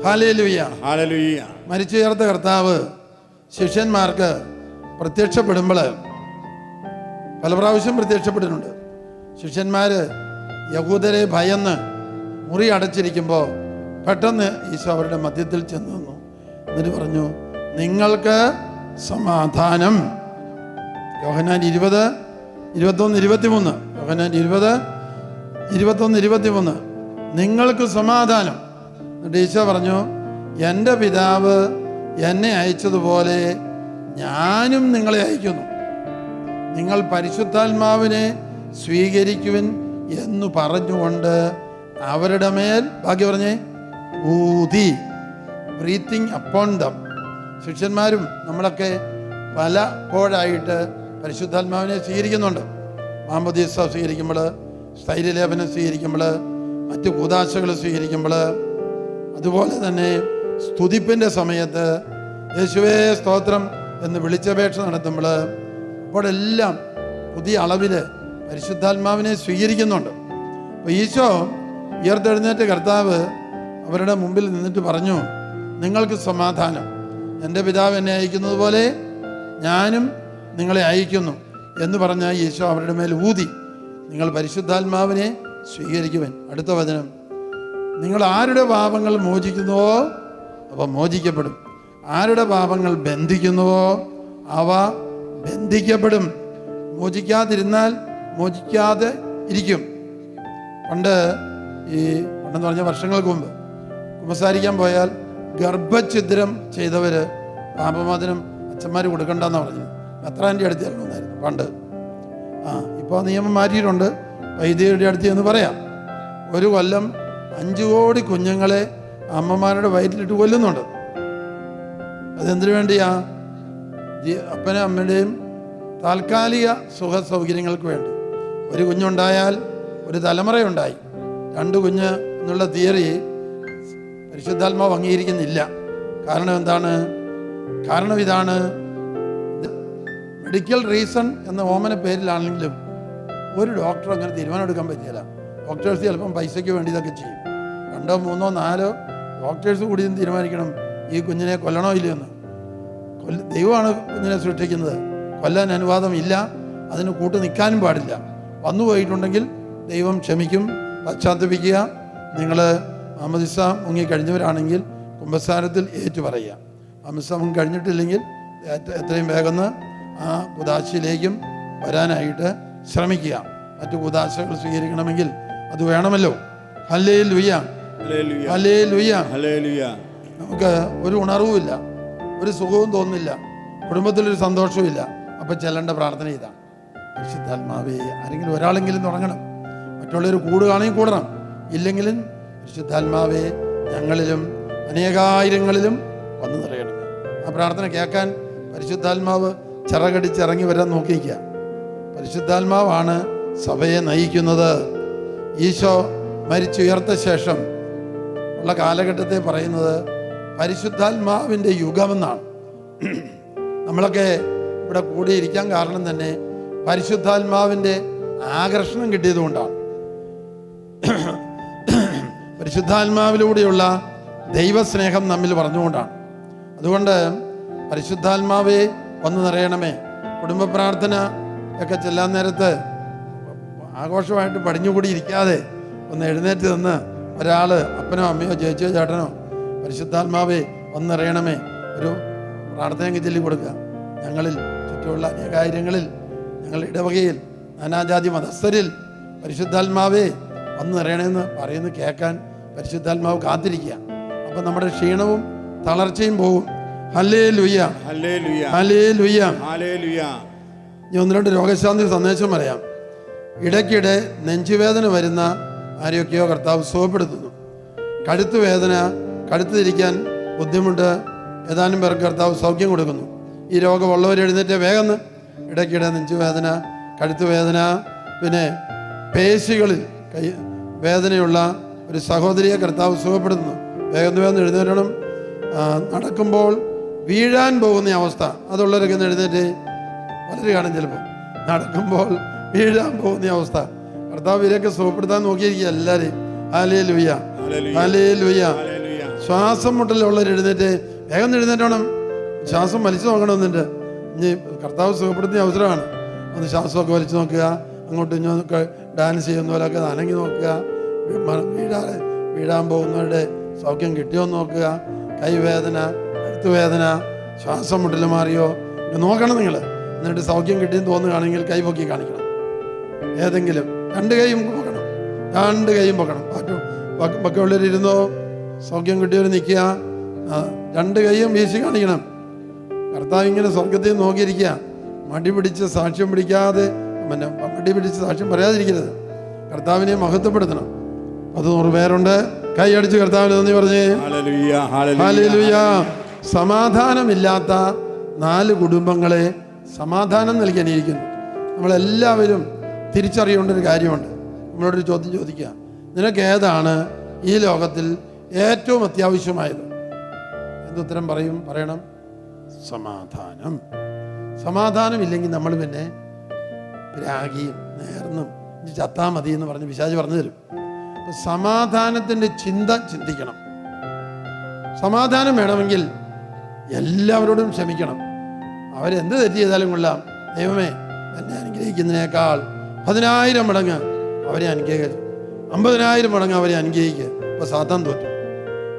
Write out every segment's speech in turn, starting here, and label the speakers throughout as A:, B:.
A: Hallelujah, hallelujah. മരിച്ചുയർത്ത കർത്താവ് ശിഷ്യന്മാർക്ക് പ്രത്യക്ഷപ്പെടുമ്പോൾ പല പ്രാവശ്യം പ്രത്യക്ഷപ്പെട്ടിട്ടുണ്ട്. ശിഷ്യന്മാര് യഹൂദരെ ഭയന്ന് മുറി അടച്ചിരിക്കുമ്പോൾ പെട്ടെന്ന് ഈശോ അവരുടെ മധ്യത്തിൽ ചെന്ന് നിന്നു. എന്നിട്ട് പറഞ്ഞു, നിങ്ങൾക്ക് സമാധാനം. യോഹന്നാൻ 20, 21, 23. യോഹന്നാൻ 20, 21, 23. നിങ്ങൾക്ക് സമാധാനം. എന്നിട്ട് ഈശോ പറഞ്ഞു, എൻ്റെ പിതാവ് എന്നെ അയച്ചതുപോലെ ഞാനും നിങ്ങളെ അയക്കുന്നു. നിങ്ങൾ പരിശുദ്ധാത്മാവിനെ സ്വീകരിക്കുവിൻ എന്ന് പറഞ്ഞുകൊണ്ട് അവരുടെ മേൽ, ബാക്കി പറഞ്ഞേ, ഊതി, ബ്രീത്തിങ് അപ്പോൺ ദം. ശിഷ്യന്മാരും നമ്മളൊക്കെ പലപ്പോഴായിട്ട് പരിശുദ്ധാത്മാവിനെ സ്വീകരിക്കുന്നുണ്ട്. മാമോദീസ സ്വീകരിക്കുമ്പോൾ, സ്ഥൈര്യലേപനം സ്വീകരിക്കുമ്പോൾ, മറ്റു കൂദാശകൾ സ്വീകരിക്കുമ്പോൾ, അതുപോലെ തന്നെ സ്തുതിപ്പിൻ്റെ സമയത്ത് യേശുവേ സ്തോത്രം എന്ന് വിളിച്ചപേക്ഷ നടത്തുമ്പോൾ, അപ്പോഴെല്ലാം പുതിയ അളവിൽ പരിശുദ്ധാത്മാവിനെ സ്വീകരിക്കുന്നുണ്ട്. അപ്പോൾ ഈശോ ഉയർത്തെഴുന്നേറ്റ കർത്താവ് അവരുടെ മുമ്പിൽ നിന്നിട്ട് പറഞ്ഞു, നിങ്ങൾക്ക് സമാധാനം. എൻ്റെ പിതാവ് എന്നെ അയക്കുന്നത് പോലെ ഞാനും നിങ്ങളെ അയക്കുന്നു എന്ന് പറഞ്ഞ ഈശോ അവരുടെ മേൽ ഊതി, നിങ്ങൾ പരിശുദ്ധാത്മാവിനെ സ്വീകരിക്കുവൻ. അടുത്ത വചനം, നിങ്ങൾ ആരുടെ പാപങ്ങൾ മോചിക്കുന്നുവോ അവ മോചിക്കപ്പെടും, ആരുടെ പാപങ്ങൾ ബന്ധിക്കുന്നുവോ അവ ബന്ധിക്കപ്പെടും. മോചിക്കാതിരുന്നാൽ മോചിക്കാതെ ഇരിക്കും. പണ്ടെന്ന് പറഞ്ഞ വർഷങ്ങൾക്ക് മുമ്പ് കുമ്പസാരിക്കാൻ പോയാൽ ഗർഭഛിദ്രം ചെയ്തവര് പാപമോചനം അച്ഛന്മാർ കൊടുക്കണ്ടെന്നാണ് പറഞ്ഞത്. മെത്രാൻ്റെ അടുത്ത് ചെല്ലണമെന്നായിരുന്നു പണ്ട്. ഇപ്പോൾ നിയമം മാറ്റിയിട്ടുണ്ട്. വൈദികരുടെ അടുത്ത് എന്ന് പറയാം. ഒരു കൊല്ലം 5 കോടി കുഞ്ഞുങ്ങളെ അമ്മമാരുടെ വയറ്റിലിട്ട് കൊല്ലുന്നുണ്ട്. അതെന്തിനു വേണ്ടിയാ? അപ്പനും അമ്മയുടെയും താൽക്കാലിക സുഖ സൗകര്യങ്ങൾക്ക് വേണ്ടി. ഒരു കുഞ്ഞുണ്ടായാൽ ഒരു തലമുറയുണ്ടായി. 2 കുഞ്ഞ് എന്നുള്ള തിയറി പരിശുദ്ധാത്മാവ് അംഗീകരിക്കുന്നില്ല. കാരണം എന്താണ്? കാരണം ഇതാണ്, മെഡിക്കൽ റീസൺ എന്ന ഓമന പേരിലാണെങ്കിലും ഒരു ഡോക്ടർ അങ്ങനെ തീരുമാനം എടുക്കാൻ പറ്റില്ല. ഡോക്ടേഴ്സ് ചിലപ്പം പൈസയ്ക്ക് വേണ്ടി ഇതൊക്കെ ചെയ്യും. 2, 3, 4 ഡോക്ടേഴ്സ് കൂടി തീരുമാനിക്കണം ഈ കുഞ്ഞിനെ കൊല്ലണോ ഇല്ലയെന്ന്. ദൈവമാണ് കുഞ്ഞിനെ സൃഷ്ടിക്കുന്നത്. കൊല്ലാൻ അനുവാദം ഇല്ല, അതിന് കൂട്ട് നിൽക്കാനും പാടില്ല. വന്നു പോയിട്ടുണ്ടെങ്കിൽ ദൈവം ക്ഷമിക്കും. പശ്ചാത്തപിക്കുക. നിങ്ങൾ മാമോദീസ മുങ്ങിക്കഴിഞ്ഞവരാണെങ്കിൽ കുമ്പസാരത്തിൽ ഏറ്റു പറയുക. മാമോദീസ മുങ്ങി കഴിഞ്ഞിട്ടില്ലെങ്കിൽ എത്രയും വേഗം ആ കുദാശയിലേക്കും വരാനായിട്ട് ശ്രമിക്കുക. മറ്റു കുദാശകൾ സ്വീകരിക്കണമെങ്കിൽ അത് വേണമല്ലോ. Hallelujah, hallelujah, hallelujah. നമുക്ക് ഒരു ഉണർവുമില്ല, ഒരു സുഖവും തോന്നുന്നില്ല, കുടുംബത്തിലൊരു സന്തോഷവും ഇല്ല. അപ്പം ചെല്ലേണ്ട പ്രാർത്ഥന ഇതാണ്, പരിശുദ്ധാത്മാവേ. ആരെങ്കിലും ഒരാളെങ്കിലും തുടങ്ങണം, മറ്റുള്ളവർ കൂടുകയാണെങ്കിൽ കൂടണം. ഇല്ലെങ്കിലും പരിശുദ്ധാത്മാവേ ഞങ്ങളിലും അനേകായിരങ്ങളിലും വന്നു നിറയണമേ. ആ പ്രാർത്ഥന കേൾക്കാൻ പരിശുദ്ധാത്മാവ് ചിറകടിച്ചിറങ്ങി വരാൻ നോക്കിക്കുക. പരിശുദ്ധാത്മാവാണ് സഭയെ നയിക്കുന്നത്. ഈശോ മരിച്ചുയർത്ത ശേഷം ഉള്ള കാലഘട്ടത്തെ പറയുന്നത് പരിശുദ്ധാത്മാവിൻ്റെ യുഗമെന്നാണ്. നമ്മളൊക്കെ ഇവിടെ കൂടിയിരിക്കാൻ കാരണം തന്നെ പരിശുദ്ധാത്മാവിൻ്റെ ആകർഷണം കിട്ടിയതുകൊണ്ടാണ്. പരിശുദ്ധാത്മാവിലൂടെയുള്ള ദൈവസ്നേഹം നമ്മിൽ പറഞ്ഞുകൊണ്ടാണ്. അതുകൊണ്ട് പരിശുദ്ധാത്മാവേ വന്നു നിറയണമേ. കുടുംബ പ്രാർത്ഥന ഒക്കെ ചെല്ലാൻ നേരത്ത് ആഘോഷമായിട്ട് പടിഞ്ഞുകൂടി ഇരിക്കാതെ ഒന്ന് എഴുന്നേറ്റ് നിന്ന് ഒരാൾ, അപ്പനോ അമ്മയോ ചേച്ചിയോ ചേട്ടനോ, പരിശുദ്ധാത്മാവേ വന്നു നിറയണമേ ഒരു പ്രാർത്ഥനയൊക്കെ ചൊല്ലി കൊടുക്കുക. ഞങ്ങളിൽ ചുറ്റുമുള്ള അനേകായിരങ്ങളിൽ, ഞങ്ങളുടെ ഇടവകയിൽ, നാനാജാതി മതസ്ഥരിൽ പരിശുദ്ധാത്മാവേ വന്നു നിറയണമെന്ന് പറയുന്നത് കേൾക്കാൻ പരിശുദ്ധാത്മാവ് കാത്തിരിക്കുക. അപ്പം നമ്മുടെ ക്ഷീണവും തളർച്ചയും പോകും. Hallelujah, hallelujah, hallelujah, hallelujah. ഇനി 1-2 രോഗശാന്തി സന്ദേശം പറയാം. ഇടയ്ക്കിടെ നെഞ്ചുവേദന വരുന്ന ആരെയൊക്കെയോ കർത്താവ് സുഖപ്പെടുത്തുന്നു. കഴുത്ത് വേദന, കഴുത്ത് തിരിക്കാൻ ബുദ്ധിമുട്ട് ഏതാനും പേർക്ക് കർത്താവ് സൗഖ്യം കൊടുക്കുന്നു. ഈ രോഗമുള്ളവർ എഴുന്നേറ്റ് വേഗം. ഇടയ്ക്കിടെ നെഞ്ചുവേദന, കഴുത്ത് വേദന, പിന്നെ പേശികളിൽ വേദനയുള്ള ഒരു സഹോദരിയെ കർത്താവ് സുഖപ്പെടുത്തുന്നു. വേഗം എഴുന്നേറ്റണം. നടക്കുമ്പോൾ വീഴാൻ പോകുന്ന അവസ്ഥ അതുള്ളവരൊക്കെ എഴുന്നേറ്റ് വളരെ കാണും. ചിലപ്പോൾ നടക്കുമ്പോൾ വീഴാൻ പോകുന്ന അവസ്ഥ കർത്താവ് ഇവരെയൊക്കെ സുഖപ്പെടുത്താൻ നോക്കിയിരിക്കുക എല്ലാവരെയും. Hallelujah, hallelujah. ശ്വാസം മുട്ടലുള്ളവർ എഴുന്നേറ്റ്, വേഗം എഴുന്നേറ്റോണം. ശ്വാസം വലിച്ചു നോക്കണമെന്നുണ്ട്. ഇനി കർത്താവ് സുഖപ്പെടുത്തിയ അവസരമാണ്. ഒന്ന് ശ്വാസമൊക്കെ വലിച്ചു നോക്കുക, അങ്ങോട്ടും ഇങ്ങോട്ടൊക്കെ ഡാൻസ് ചെയ്യുന്ന പോലെയൊക്കെ അനങ്ങി നോക്കുക. വീഴാൻ പോകുന്നവരുടെ സൗഖ്യം കിട്ടിയോന്ന് നോക്കുക. കൈവേദന, കഴുത്തുവേദന, ശ്വാസം മുട്ടൽ മാറിയോ നോക്കണം നിങ്ങൾ. എന്നിട്ട് സൗഖ്യം കിട്ടിയെന്ന് തോന്നുകയാണെങ്കിൽ കൈ പൊക്കി കാണിക്കണം. ഏതെങ്കിലും രണ്ട് കൈയും പൊക്കണം, രണ്ട് കൈയും പൊക്കണം. ബാക്കിയുള്ളവരിരുന്നോ, സൗഖ്യം കിട്ടിയവർ നിൽക്കുക, രണ്ട് കൈയും വീശി കാണിക്കണം. കർത്താവ് ഇങ്ങനെ സ്വർഗത്തിൽ നോക്കിയിരിക്കുക. മടി പിടിച്ച് സാക്ഷ്യം പിടിക്കാതെ, മടി പിടിച്ച് സാക്ഷ്യം പറയാതിരിക്കരുത്. കർത്താവിനെ മഹത്വപ്പെടുത്തണം. 100 പേരുണ്ട്. കൈ അടിച്ച് കർത്താവിന് നന്ദി പറഞ്ഞേ. ഹല്ലേലൂയ. സമാധാനമില്ലാത്ത 4 കുടുംബങ്ങളെ സമാധാനം നൽകാനിരിക്കുന്നു. നമ്മളെല്ലാവരും തിരിച്ചറിയേണ്ട ഒരു കാര്യമുണ്ട്. നമ്മളോടൊരു ചോദ്യം ചോദിക്കുക, നിനക്ക് ഏതാണ് ഈ ലോകത്തിൽ ഏറ്റവും അത്യാവശ്യമായത്? എന്തുത്തരം പറയണം? സമാധാനം. സമാധാനം ഇല്ലെങ്കിൽ നമ്മൾ പിന്നെ രാഗിയും നേർന്നും ചത്താ മതി എന്ന് പറഞ്ഞ് പിശാച് പറഞ്ഞു തരും. അപ്പൊ സമാധാനത്തിൻ്റെ ചിന്തിക്കണം. സമാധാനം വേണമെങ്കിൽ എല്ലാവരോടും ക്ഷമിക്കണം. അവരെന്ത് തെറ്റ് ചെയ്താലും കൊള്ളാം. ദൈവമേ, എന്നെ അനുഗ്രഹിക്കുന്നതിനേക്കാൾ 10,000 മടങ്ങ് അവരെ അനുഗ്രഹിക്കുക, 50,000 മടങ്ങ് അവരെ അനുഗ്രഹിക്കുക. അപ്പോൾ സാത്താൻ തോറ്റു.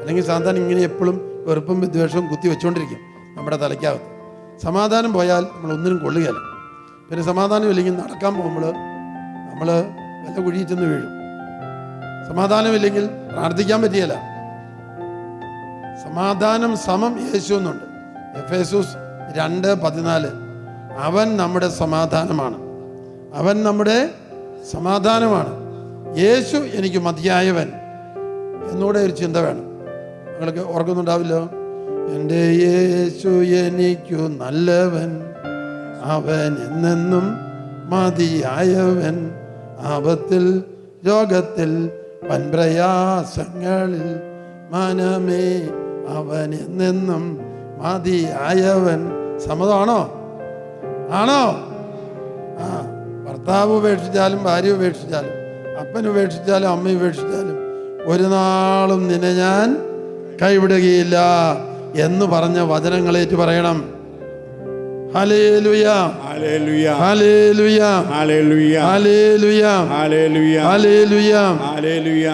A: അല്ലെങ്കിൽ സാത്താൻ ഇങ്ങനെ എപ്പോഴും വെറുപ്പും വിദ്വേഷവും കുത്തി വെച്ചുകൊണ്ടിരിക്കും നമ്മുടെ തലയ്ക്കകത്ത്. സമാധാനം പോയാൽ നമ്മൾ ഒന്നിനും കൊള്ളുകയല്ല. പിന്നെ സമാധാനം ഇല്ലെങ്കിൽ നടക്കാൻ പോകുമ്പോൾ നമ്മൾ വല്ല കുഴിയിൽ ചെന്ന് വീഴും. സമാധാനമില്ലെങ്കിൽ പ്രാർത്ഥിക്കാൻ പറ്റിയല്ല. സമാധാനം സമം യേശു എന്നുണ്ട്. എഫേസൂസ് 2:14. അവൻ നമ്മുടെ സമാധാനമാണ്. അവൻ നമ്മുടെ സമാധാനമാണ്. യേശു എനിക്ക് മതിയായവൻ എന്നൂടെ ഒരു ചിന്ത വേണം. നിങ്ങൾക്ക് ഓർക്കുന്നുണ്ടാവില്ലോ, എൻ്റെ യേശു എനിക്കു നല്ലവൻ, അവൻ എന്നെന്നും മതിയായവൻ, ആപത്തിൽ രോഗത്തിൽ വൻപ്രയാസങ്ങളിൽ മനമേ അവൻ എന്നെന്നും മതിയായവൻ. സമ്മതമാണോ? ആണോ? ഭർത്താവ് ഉപേക്ഷിച്ചാലും, ഭാര്യ ഉപേക്ഷിച്ചാലും, അപ്പൻ ഉപേക്ഷിച്ചാലും, അമ്മ ഉപേക്ഷിച്ചാലും ഒരു നാളും നിന്നെ ഞാൻ കൈവിടുകയില്ല എന്ന് പറഞ്ഞ വചനങ്ങളേറ്റ് പറയണം. Hallelujah, hallelujah, hallelujah, hallelujah, hallelujah, hallelujah, hallelujah.